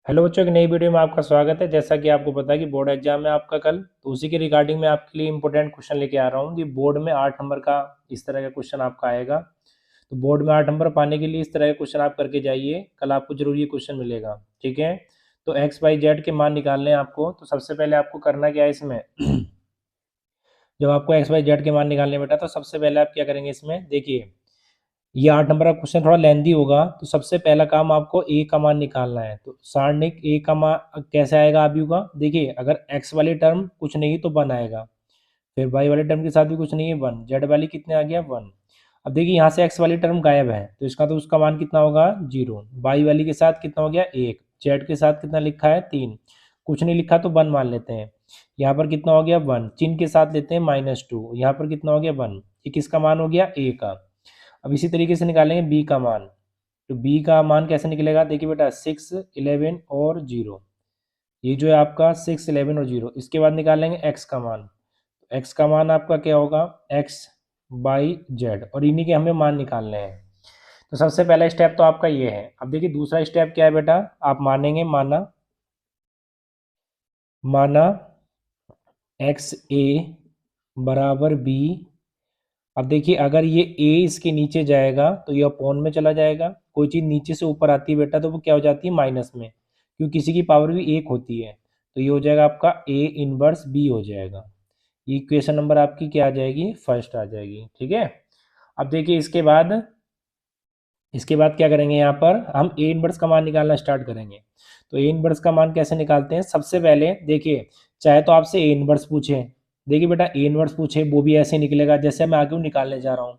Hello बच्चों, एक नई वीडियो में आपका स्वागत है। जैसा कि आपको पता है कि बोर्ड एग्जाम है आपका कल, तो उसी के रिगार्डिंग मैं आपके लिए इंपॉर्टेंट क्वेश्चन लेके आ रहा हूँ कि बोर्ड में 8 नंबर का इस तरह का क्वेश्चन आपका आएगा। तो बोर्ड में 8 नंबर पाने के लिए इस तरह का क्वेश्चन आप करके जाइए, कल आपको जरूर ये क्वेश्चन मिलेगा। ठीक है, तो एक्स वाई जेड के मान निकालने हैं आपको। तो सबसे पहले आपको करना क्या है इसमें जब आपको एक्स वाई जेड के मान निकालने बेटा, तो सबसे पहले आप क्या करेंगे इसमें, देखिए ये 8 नंबर का क्वेश्चन थोड़ा लेंदी होगा। तो सबसे पहला काम आपको ए का मान निकालना है। तो सारणिक ए का मान कैसे आएगा आप यू का, देखिए अगर एक्स वाली टर्म कुछ नहीं तो 1 आएगा, फिर वाई वाले टर्म के साथ भी कुछ नहीं है 1, जेड वाली कितने आ गया 1। अब देखिए यहाँ से एक्स वाली टर्म गायब है, तो इसका तो उसका मान कितना होगा 0। वाई वाली के साथ कितना हो गया 1, जेड के साथ कितना लिखा है 3, कुछ नहीं लिखा तो 1 मान लेते हैं। यहाँ पर कितना हो गया 1, चिन्ह के साथ लेते हैं -2, यहाँ पर कितना हो गया 1, ये किसका मान हो गया ए का। अब इसी तरीके से निकालेंगे बी का मान। तो बी का मान कैसे निकलेगा, देखिए बेटा 6, 11 और 0, ये जो है आपका 6, 11 और 0। इसके बाद निकालेंगे एक्स का मान। एक्स का मान आपका क्या होगा एक्स बाई जेड, और इन्हीं के हमें मान निकालने हैं। तो सबसे पहला स्टेप तो आपका ये है। अब देखिए दूसरा स्टेप क्या है बेटा, आप मानेंगे माना माना एक्स ए बराबर बी। अब देखिए अगर ये a इसके नीचे जाएगा तो ये अपॉन में चला जाएगा। कोई चीज़ नीचे से ऊपर आती है बेटा तो वो क्या हो जाती है माइनस में, क्योंकि किसी की पावर भी 1 होती है। तो ये हो जाएगा आपका a इनवर्स b हो जाएगा। ये इक्वेशन नंबर आपकी क्या आ जाएगी, फर्स्ट आ जाएगी। ठीक है, अब देखिए इसके बाद क्या करेंगे, यहाँ पर हम ए इनवर्स का मान निकालना स्टार्ट करेंगे। तो ए इनवर्स का मान कैसे निकालते हैं, सबसे पहले देखिए चाहे तो आपसे ए इनवर्स पूछे, देखिए बेटा ए इनवर्स पूछे वो भी ऐसे निकलेगा जैसे मैं आगे निकालने जा रहा हूँ।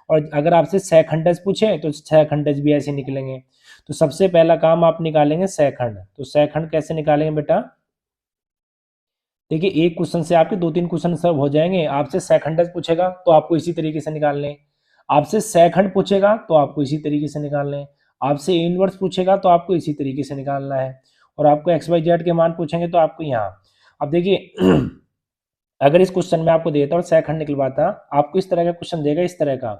और अगर आपसे सेकंडस पूछे तो सेकंडस भी ऐसे निकलेंगे। तो सबसे पहला काम आप निकालेंगे सेकंड। तो सेकंड कैसे निकालेंगे बेटा, देखिए एक क्वेश्चन से आपके 2-3 क्वेश्चन सब हो जाएंगे। आपसे सेकंडस पूछेगा तो आपको इसी तरीके से निकालने हैं, आपसे सेकंड पूछेगा तो आपको इसी तरीके से निकालने हैं, आपसे इनवर्स पूछेगा तो आपको इसी तरीके से निकालना है, और आपको एक्स वाई जेड के मान पूछेंगे तो आपको यहाँ। अब देखिए अगर इस क्वेश्चन में आपको देता और सेकंड निकलवाता, आपको इस तरह का क्वेश्चन देगा इस तरह का,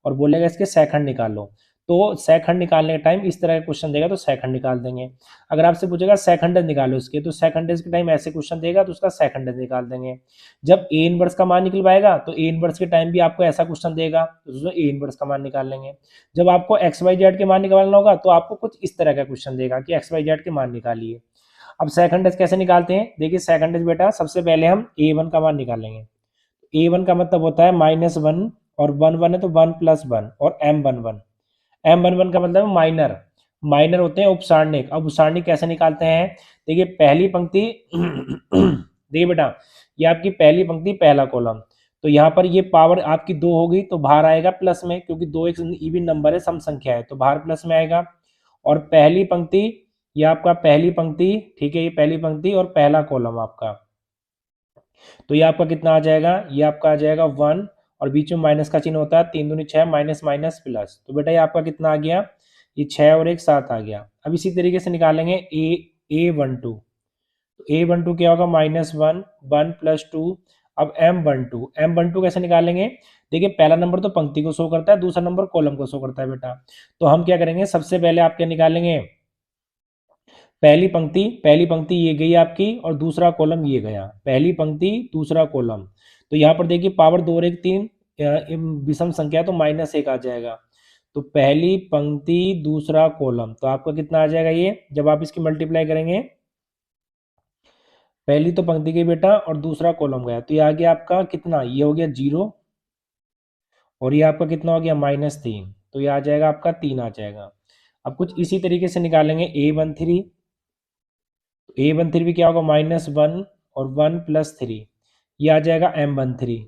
और बोलेगा इसके सेकंड निकालो, तो सेकंड निकालने के टाइम इस तरह का क्वेश्चन देगा तो सेकंड निकाल देंगे। अगर आपसे पूछेगा सेकंड निकालो इसके, तो सेकंड के टाइम ऐसे क्वेश्चन देगा तो उसका सेकंड निकाल देंगे। जब ए इनवर्स का मान निकलवाएगा तो ए इनवर्स के टाइम भी आपको ऐसा क्वेश्चन देगा तो उसमें ए इनवर्स का मान निकाल लेंगे। जब आपको एक्स वाई जेड के मान निकालना होगा तो आपको कुछ इस तरह का क्वेश्चन देगा कि एक्स वाई जेड के मान निकालिए। अब सेकंड कैसे निकालते हैं, देखिए सेकंड बेटा सबसे पहले हम ए वन का मान निकालेंगे। ए वन का मतलब होता है -1, और 1 1 है तो 1+1, और M11 का मतलब माइनर, माइनर होते हैं उपसारणिक। अब उपसारणिक कैसे निकालते हैं, देखिए पहली पंक्ति देखिए बेटा ये आपकी पहली पंक्ति पहला कॉलम, तो यहाँ पर ये पावर आपकी 2 होगी तो बाहर आएगा प्लस में, क्योंकि 2 एक इवन नंबर है, सम संख्या है, तो बाहर प्लस में आएगा। और पहली पंक्ति ये आपका पहली पंक्ति, ठीक है, ये पहली पंक्ति और पहला कॉलम आपका, तो ये आपका कितना आ जाएगा, ये आपका आ जाएगा 1, और बीच में माइनस का चिन्ह होता है, 3 दूनी 6, माइनस माइनस प्लस, तो बेटा ये आपका कितना आ गया, ये 6 और 1 7 आ गया। अब इसी तरीके से निकालेंगे A12। तो A12 क्या होगा -1, 1+2। अब M12 कैसे निकालेंगे, देखिए पहला नंबर तो पंक्ति को शो करता है, दूसरा नंबर कॉलम को शो करता है बेटा। तो हम क्या करेंगे, सबसे पहले आप क्या निकालेंगे, पहली पंक्ति ये गई आपकी और दूसरा कॉलम ये गया, पहली पंक्ति दूसरा कॉलम। तो यहाँ पर देखिए पावर 2 और 1 3, विषम संख्या तो -1 आ जाएगा। तो पहली पंक्ति दूसरा कॉलम, तो आपका कितना आ जाएगा, ये जब आप इसकी मल्टीप्लाई करेंगे, पहली तो पंक्ति गई बेटा और दूसरा कॉलम गया, तो ये आ गया आपका कितना, ये हो गया 0, और ये आपका कितना हो गया -3, तो ये आ जाएगा आपका 3 आ जाएगा। अब कुछ इसी तरीके से निकालेंगे A13। A13 भी क्या होगा -1 और 1+3, ये आ जाएगा M13।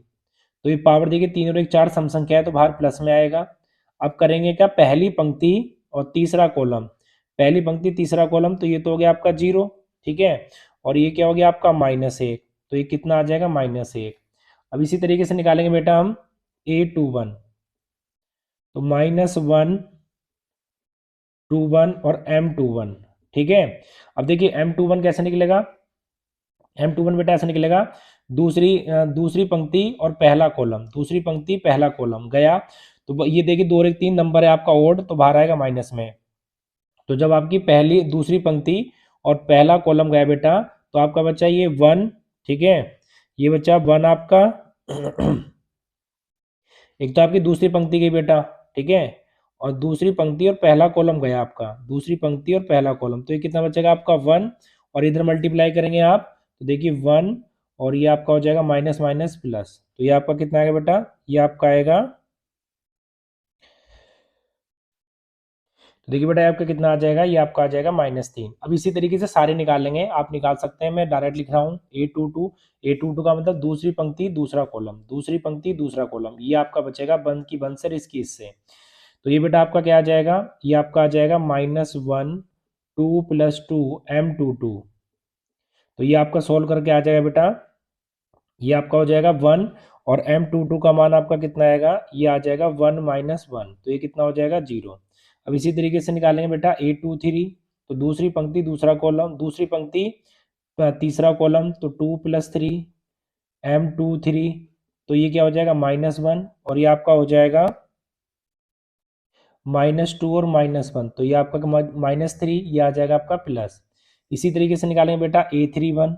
तो ये पावर देखिए 3 और 1 4 सम संख्या है तो बाहर प्लस में आएगा। अब करेंगे क्या, पहली पंक्ति और तीसरा कॉलम, पहली पंक्ति तीसरा कॉलम, तो ये तो हो गया आपका 0, ठीक है, और ये क्या हो गया आपका -1, तो ये कितना आ जाएगा -1। अब इसी तरीके से निकालेंगे बेटा हम A21, तो -1, 21 और M21, ठीक है। अब देखिए M21 कैसे निकलेगा, M21 बेटा ऐसे निकलेगा, दूसरी पंक्ति और पहला कॉलम, दूसरी पंक्ति पहला कॉलम गया, तो ये देखिए 2 और 1 3 नंबर है आपका ओड, तो बाहर आएगा माइनस में। तो जब आपकी पहली दूसरी पंक्ति और पहला कॉलम गया बेटा, तो आपका बच्चा ये 1, ठीक है, ये बच्चा 1 आपका एक तो आपकी दूसरी पंक्ति गई बेटा, ठीक है, और दूसरी पंक्ति और पहला कॉलम गया आपका, दूसरी पंक्ति और पहला कॉलम, तो ये कितना बचेगा आपका 1, और इधर मल्टीप्लाई करेंगे आप, तो देखिए 1, और ये आपका हो जाएगा माइनस माइनस प्लस, तो ये आपका कितना आएगा बेटा, ये आपका आएगा, तो देखिए बेटा आपका कितना आ जाएगा, ये आपका आ जाएगा -3। अब इसी तरीके से सारे निकाल लेंगे, आप निकाल सकते हैं, मैं डायरेक्ट लिख रहा हूँ A22 का मतलब दूसरी पंक्ति दूसरा कॉलम, दूसरी पंक्ति दूसरा कॉलम, ये आपका बचेगा बंद की बंद से, इसकी इससे, तो ये बेटा आपका क्या आ जाएगा, ये आपका आ जाएगा -1 2 + 2 M22, तो ये आपका सोल्व करके आ जाएगा बेटा, ये आपका हो जाएगा 1, और M22 का मान आपका कितना आएगा, ये आ जाएगा 1 - 1, तो ये कितना हो जाएगा 0। अब इसी तरीके से निकालेंगे बेटा A23, तो दूसरी पंक्ति दूसरा कॉलम, दूसरी पंक्ति तीसरा कॉलम, तो 2 + 3 M23, तो ये क्या हो जाएगा -1, और ये आपका हो जाएगा -2 और -1, तो ये आपका -3, ये आ जाएगा आपका प्लस। इसी तरीके से निकालेंगे बेटा A31,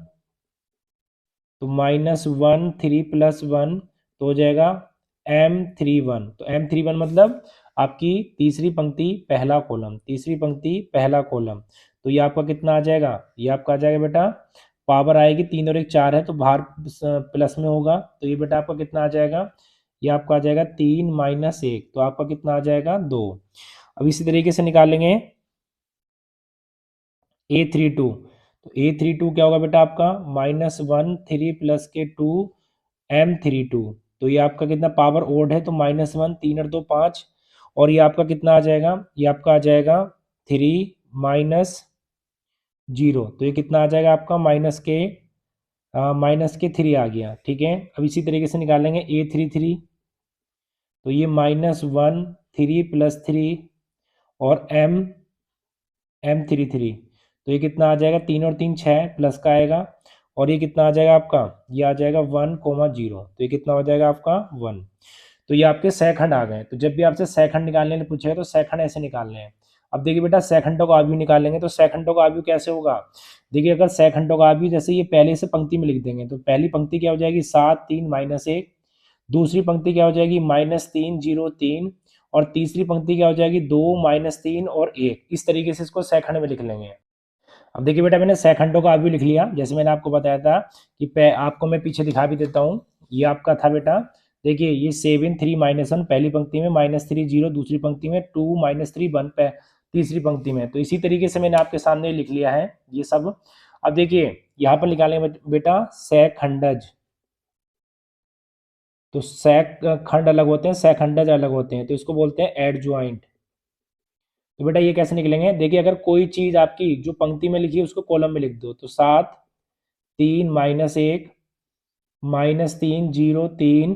तो -1 3 + 1, तो हो जाएगा M31, तो M31 मतलब आपकी तीसरी पंक्ति पहला कॉलम, तीसरी पंक्ति पहला कॉलम, तो ये आपका कितना आ जाएगा, ये आपका आ जाएगा बेटा, पावर आएगी 3 और 1 4 है, तो बाहर प्लस में होगा, तो ये बेटा आपका कितना आ जाएगा, ये आपका आ जाएगा 3 - 1, तो आपका कितना आ जाएगा 2। अब इसी तरीके से निकालेंगे A32, तो A32 क्या होगा बेटा आपका, -1 3 + के 2 M32, तो ये आपका कितना पावर ओड है, तो -1 3 और 2 5, और ये आपका कितना आ जाएगा, ये आपका आ जाएगा 3 - 0, तो ये कितना आ जाएगा आपका -3 आ गया, ठीक है। अब इसी तरीके से निकालेंगे A33, तो ये -1 3 + 3 और M33, तो ये कितना आ जाएगा, 3 और 3 6 प्लस का आएगा, और ये कितना आ जाएगा आपका, ये आ जाएगा 1, 0, तो ये कितना हो जाएगा आपका 1। तो ये आपके सेकंड आ गए। तो जब भी आपसे सेकंड निकालने में पूछेगा तो सेकंड ऐसे निकालने हैं। अब देखिए बेटा सेकंडों का आव्यूह निकालेंगे, तो सेकंडों का आव्यूह कैसे होगा, देखिए अगर सेकंडों का आव्यूह जैसे ये पहले से पंक्ति में लिख देंगे, तो पहली पंक्ति क्या हो जाएगी 7 3 -1, दूसरी पंक्ति क्या हो जाएगी -3 0 3, और तीसरी पंक्ति क्या हो जाएगी 2 -3 और 1। इस तरीके से इसको सेकंड में लिख लेंगे। अब देखिए बेटा मैंने सेकंडों का आव्यूह लिख लिया, जैसे मैंने आपको बताया था कि आपको मैं पीछे दिखा भी देता हूँ। ये आपका था बेटा, देखिए ये 7 3 -1 पहली पंक्ति में, -3 0 दूसरी पंक्ति में, 2 -3 1 तीसरी पंक्ति में। तो इसी तरीके से मैंने आपके सामने लिख लिया है ये सब। अब देखिए यहाँ पर निकालेंगे बेटा सेखंडज, तो सेक खंड अलग होते हैं, सेखंडज अलग होते हैं, तो इसको बोलते हैं एडजॉइंट। तो बेटा ये कैसे निकलेंगे, देखिए अगर कोई चीज आपकी जो पंक्ति में लिखी है उसको कॉलम में लिख दो, तो 7 3 -1 -3 0 3,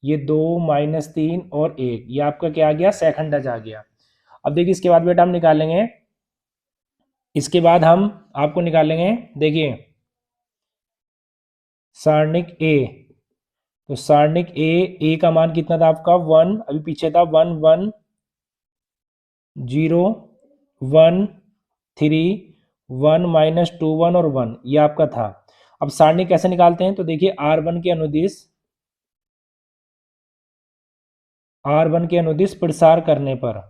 ये 2 -3 और 1, ये आपका क्या आ गया सेकंडज आ गया। अब देखिए इसके बाद बेटा हम निकालेंगे, इसके बाद हम आपको निकालेंगे, देखिए सारणिक ए, तो सारणिक ए का मान कितना था आपका 1, अभी पीछे था 1 1 0 1 3 1 -2 1 और 1, ये आपका था। अब सारणी कैसे निकालते हैं, तो देखिए R1 के अनुदिश प्रसार करने पर,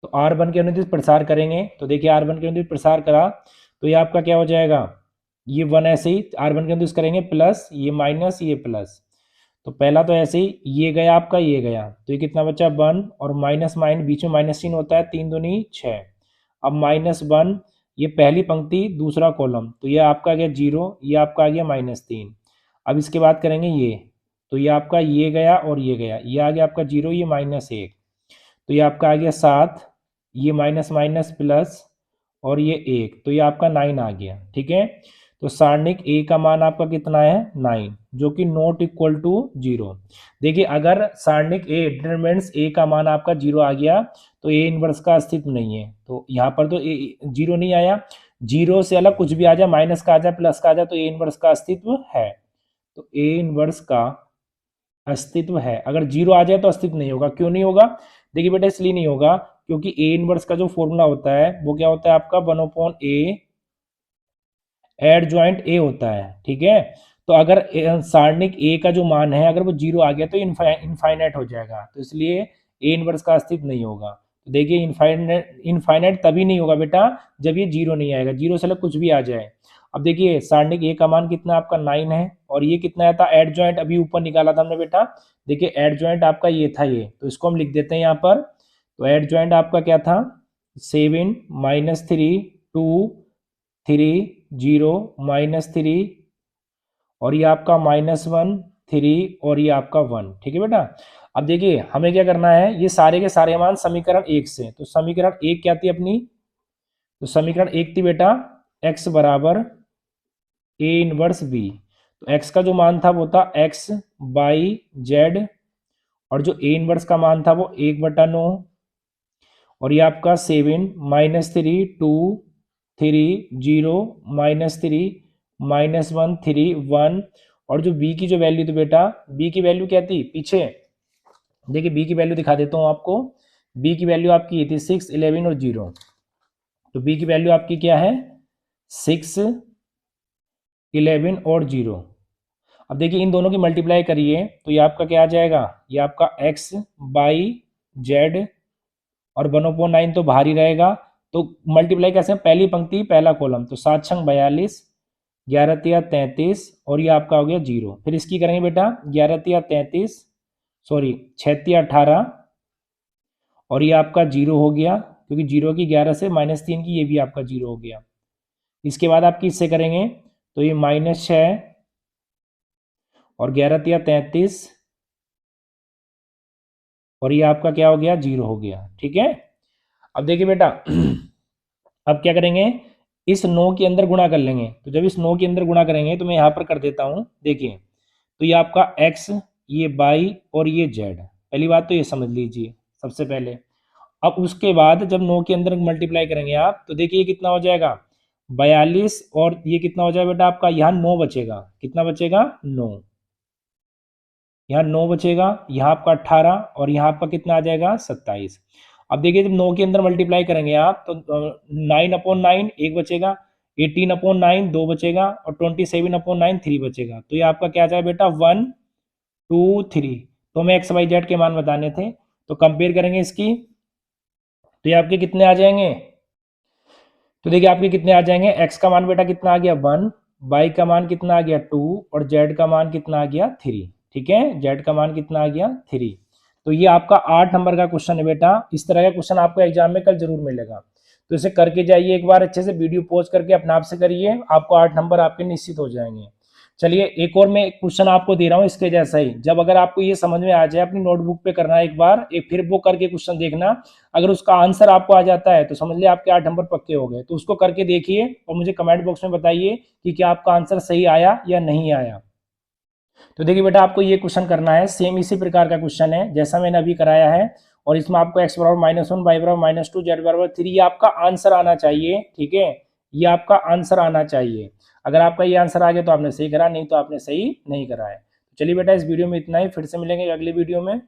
तो R1 के अनुदिश प्रसार करेंगे, तो देखिए R1 के अनुदिश प्रसार करा, तो ये आपका क्या हो जाएगा, ये 1 ऐसे ही R1 के अनुदिश करेंगे प्लस, ये माइनस ये प्लस, तो पहला तो ऐसे ही ये गया आपका, ये गया, तो ये कितना बचा 1, और माइनस बीच में माइनस चिन्ह होता है, 3 दूनी 6, अब -1, ये पहली पंक्ति दूसरा कॉलम, तो ये आपका आ गया 0, ये आपका आ गया -3। अब इसके बाद करेंगे ये, तो ये आपका ये गया और ये गया, ये आ गया आपका 0, ये -1, तो ये आपका आ गया 7, ये माइनस माइनस प्लस, और ये 1, तो ये आपका 9 आ गया, ठीक है। तो सारणिक ए का मान आपका कितना है 9, जो कि नॉट इक्वल टू 0। देखिए अगर सारणिक ए डिटरमिनेंट्स ए का मान आपका 0 आ गया, तो ए इनवर्स का अस्तित्व नहीं है, तो यहाँ पर तो 0 नहीं आया, 0 से अलग कुछ भी आ जाए, माइनस का आ जाए प्लस का आ जाए, तो ए इनवर्स का अस्तित्व है, तो ए इनवर्स का अस्तित्व है। अगर 0 आ जाए तो अस्तित्व नहीं होगा, क्यों नहीं होगा, देखिए बेटा इसलिए नहीं होगा क्योंकि ए इनवर्स का जो फॉर्मूला होता है वो क्या होता है आपका 1/a एडजॉइंट ए होता है, ठीक है। तो अगर सारणिक ए का जो मान है अगर वो 0 आ गया तो इनफाइनाइट हो जाएगा, तो इसलिए ए इनवर्स का अस्तित्व नहीं होगा। तो देखिए इनफाइनाइट तभी नहीं होगा बेटा जब ये 0 नहीं आएगा, 0 से अलग कुछ भी आ जाए। अब देखिए सारणिक ए का मान कितना आपका 9 है, और ये कितना आया था एडजॉइंट अभी ऊपर निकाला था हमने बेटा। देखिए एडजॉइंट आपका ये था, ये तो इसको हम लिख देते हैं यहाँ पर। तो एडजॉइंट आपका क्या था 7 -3 2 3 0 -3, और ये आपका -1 3 और ये आपका 1, ठीक है बेटा। अब देखिए हमें क्या करना है, ये सारे के सारे मान समीकरण 1 से, तो समीकरण 1 क्या थी अपनी, तो समीकरण 1 थी बेटा x बराबर ए इनवर्स बी। तो x का जो मान था वो था x बाई जेड, और जो ए इनवर्स का मान था वो 1/9, और ये आपका 7 -3 2 3 0 -3 -1 3 1, और जो b की जो वैल्यू थी बेटा, b की वैल्यू क्या थी पीछे, देखिए b की वैल्यू दिखा देता हूँ आपको। b की वैल्यू आपकी थी 6 11 और 0, तो b की वैल्यू आपकी क्या है 6 11 और 0। अब देखिए इन दोनों की मल्टीप्लाई करिए तो ये आपका क्या आ जाएगा, ये आपका x बाई जेड, और 1/9 तो बाहर ही रहेगा। तो मल्टीप्लाई कैसे, पहली पंक्ति पहला कॉलम, तो 7 छंग 42 11 तिया 33, और ये आपका हो गया 0। फिर इसकी करेंगे बेटा 11 तिया 33, सॉरी 6 तिया 18, और ये आपका 0 हो गया, क्योंकि 0 की 11 से -3 की, ये भी आपका 0 हो गया। इसके बाद आप किससे करेंगे, तो ये -6 और 11 तिया 33, और ये आपका क्या हो गया 0 हो गया, ठीक है। अब देखिए बेटा अब क्या करेंगे, इस 9 के अंदर गुणा कर लेंगे। तो जब इस 9 के अंदर गुणा करेंगे तो मैं यहाँ पर कर देता हूँ, देखिए तो ये आपका x, ये बाई और ये z, पहली बात तो ये समझ लीजिए सबसे पहले। अब उसके बाद जब 9 के अंदर मल्टीप्लाई करेंगे आप, तो देखिए ये कितना हो जाएगा 42, और ये कितना हो जाएगा बेटा आपका, यहाँ 9 बचेगा, कितना बचेगा 9, यहाँ 9 बचेगा, यहाँ आपका 18, और यहाँ आपका कितना आ जाएगा 27। अब देखिए जब 9 के अंदर मल्टीप्लाई करेंगे आप तो 9/9 1 बचेगा, 18/9 2 बचेगा, और 27/9 3 बचेगा। तो ये आपका क्या आ जाएगा बेटा 1 2 3। तो हमें एक्स वाई जेड के मान बताने थे, तो कंपेयर करेंगे इसकी, तो ये आपके कितने आ जाएंगे, तो देखिए आपके कितने आ जाएंगे, एक्स का मान बेटा कितना आ गया 1, वाई का मान कितना आ गया 2, और जेड का मान कितना आ गया 3, ठीक है, जेड का मान कितना आ गया 3। तो ये आपका 8 नंबर का क्वेश्चन है बेटा। इस तरह का क्वेश्चन आपको एग्जाम में कल जरूर मिलेगा, तो इसे करके जाइए एक बार अच्छे से, वीडियो पॉज करके अपने आप से करिए, आपको 8 नंबर आपके निश्चित हो जाएंगे। चलिए एक और मैं क्वेश्चन आपको दे रहा हूँ इसके जैसा ही, जब अगर आपको ये समझ में आ जाए अपनी नोटबुक पे करना है एक बार, एक फिर वो करके क्वेश्चन देखना, अगर उसका आंसर आपको आ जाता है तो समझ लिया आपके 8 नंबर पक्के हो गए। तो उसको करके देखिए और मुझे कमेंट बॉक्स में बताइए कि क्या आपका आंसर सही आया या नहीं आया। तो देखिए बेटा आपको ये क्वेश्चन करना है, सेम इसी प्रकार का क्वेश्चन है जैसा मैंने अभी कराया है, और इसमें आपको x बराबर -1 y बराबर -2 z बराबर 3 ये आपका आंसर आना चाहिए, ठीक है, ये आपका आंसर आना चाहिए। अगर आपका ये आंसर आ गया तो आपने सही करा, नहीं तो आपने सही नहीं करा है। चलिए बेटा इस वीडियो में इतना ही, फिर से मिलेंगे अगले वीडियो में।